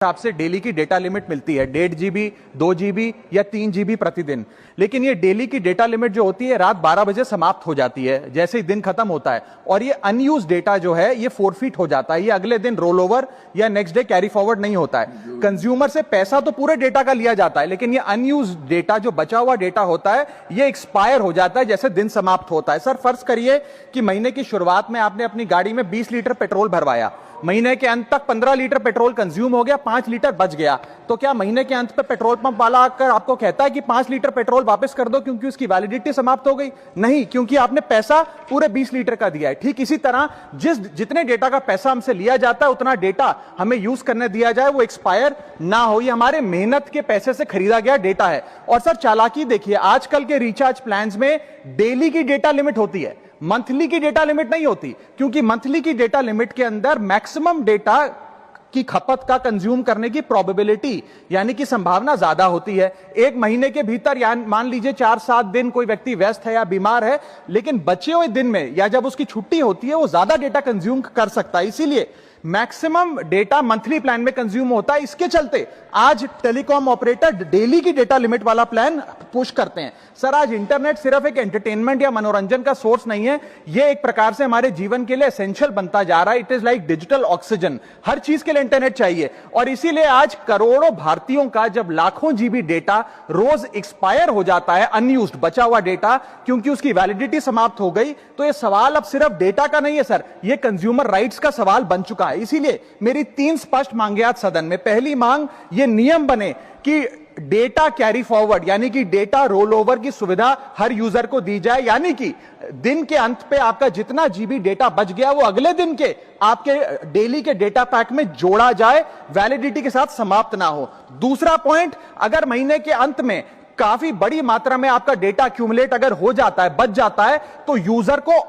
हिसाब से डेली की डेटा लिमिट मिलती है 1.5 GB 2 GB या 3 GB प्रतिदिन। लेकिन ये डेली की डेटा लिमिट जो होती है रात 12 बजे समाप्त हो जाती है जैसे ही दिन खत्म होता है, और ये अनयूज डेटा जो है ये फोरफीट हो जाता है, ये अगले दिन रोल ओवर या नेक्स्ट डे कैरी फॉरवर्ड नहीं होता है। कंज्यूमर से पैसा तो पूरे डेटा का लिया जाता है, लेकिन ये अनयूज डेटा जो बचा हुआ डेटा होता है ये एक्सपायर हो जाता है जैसे दिन समाप्त होता है। सर फर्ज करिए कि महीने की शुरुआत में आपने अपनी गाड़ी में 20 लीटर पेट्रोल भरवाया, महीने के अंत तक 15 लीटर पेट्रोल कंज्यूम हो गया, 5 लीटर बच गया, तो क्या महीने के अंत पे पेट्रोल पंप वाला आकर आपको कहता है कि 5 लीटर पेट्रोल वापस कर दो क्योंकि उसकी वैलिडिटी समाप्त हो गई? नहीं, क्योंकि आपने पैसा पूरे 20 लीटर का दिया है। ठीक इसी तरह जितने डेटा का पैसा हमसे लिया जाता है उतना डेटा हमें यूज करने दिया जाए, वो एक्सपायर ना हो। ये हमारे मेहनत के पैसे से खरीदा गया डेटा है। और सर चालाकी देखिए, आजकल के रिचार्ज प्लान्स में डेली की डेटा लिमिट होती है, मंथली की डेटा लिमिट नहीं होती, क्योंकि मंथली की डेटा लिमिट के अंदर मैक्सिमम डेटा की खपत का कंज्यूम करने की प्रोबेबिलिटी यानी कि संभावना ज्यादा होती है। एक महीने के भीतर या मान लीजिए 4-7 दिन कोई व्यक्ति व्यस्त है या बीमार है, लेकिन बचे हुए दिन में या जब उसकी छुट्टी होती है वो ज्यादा डेटा कंज्यूम कर सकता है, इसीलिए मैक्सिमम डेटा मंथली प्लान में कंज्यूम होता है। इसके चलते आज टेलीकॉम ऑपरेटर डेली की डेटा लिमिट वाला प्लान पुश करते हैं। सर आज इंटरनेट सिर्फ एक एंटरटेनमेंट या मनोरंजन का सोर्स नहीं है, यह एक प्रकार से हमारे जीवन के लिए एसेंशियल बनता जा रहा है। It is like digital oxygen, हर चीज के लिए इंटरनेट चाहिए। और इसीलिए आज करोड़ों भारतीयों का जब लाखों जीबी डेटा रोज एक्सपायर हो जाता है, अनयूज्ड बचा हुआ डेटा, क्योंकि उसकी वैलिडिटी समाप्त हो गई, तो यह सवाल अब सिर्फ डेटा का नहीं है सर, यह कंज्यूमर राइट्स का सवाल बन चुका है। इसीलिए मेरी 3 स्पष्ट मांगे आज सदन में। पहली मांग, ये नियम बने कि डेटा कैरी फॉरवर्ड यानी कि डेटा रोल ओवर की सुविधा हर यूजर को दी जाए, यानी कि दिन के अंत पे आपका जितना जीबी डेटा बच गया वो अगले दिन के आपके डेली के डेटा पैक में जोड़ा जाए, वैलिडिटी के साथ समाप्त ना हो। दूसरा पॉइंट, अगर महीने के अंत में काफी बड़ी मात्रा में आपका डेटा एक्यूमुलेट अगर हो जाता है, बच जाता है, तो यूजर को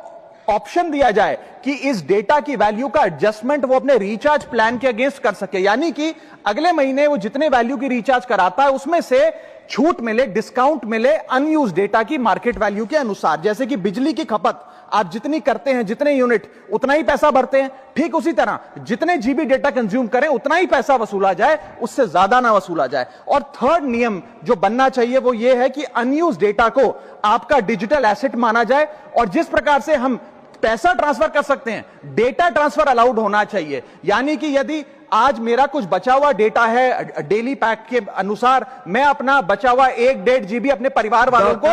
ऑप्शन दिया जाए कि इस डेटा की वैल्यू का एडजस्टमेंट वो अपने रिचार्ज प्लान के अगेंस्ट कर सके, यानी कि अगले महीने वो जितने वैल्यू की रिचार्ज कराता है उसमें से छूट मिले, डिस्काउंट मिले अनयूज डेटा की मार्केट वैल्यू के अनुसार। जैसे कि बिजली की खपत आप जितनी करते हैं, जितने यूनिट उतना ही पैसा भरते हैं, ठीक उसी तरह जितने जीबी डेटा कंज्यूम करें उतना ही पैसा वसूला जाए, उससे ज्यादा ना वसूला जाए। और थर्ड नियम जो बनना चाहिए वो ये है कि अनयूज डेटा को आपका डिजिटल एसेट माना जाए, और जिस प्रकार से हम पैसा ट्रांसफर कर सकते हैं डेटा ट्रांसफर अलाउड होना चाहिए। यानी कि यदि आज मेरा कुछ बचा हुआ डेटा है डेली पैक के अनुसार, मैं अपना बचा हुआ 1-1.5 GB अपने परिवार वालों को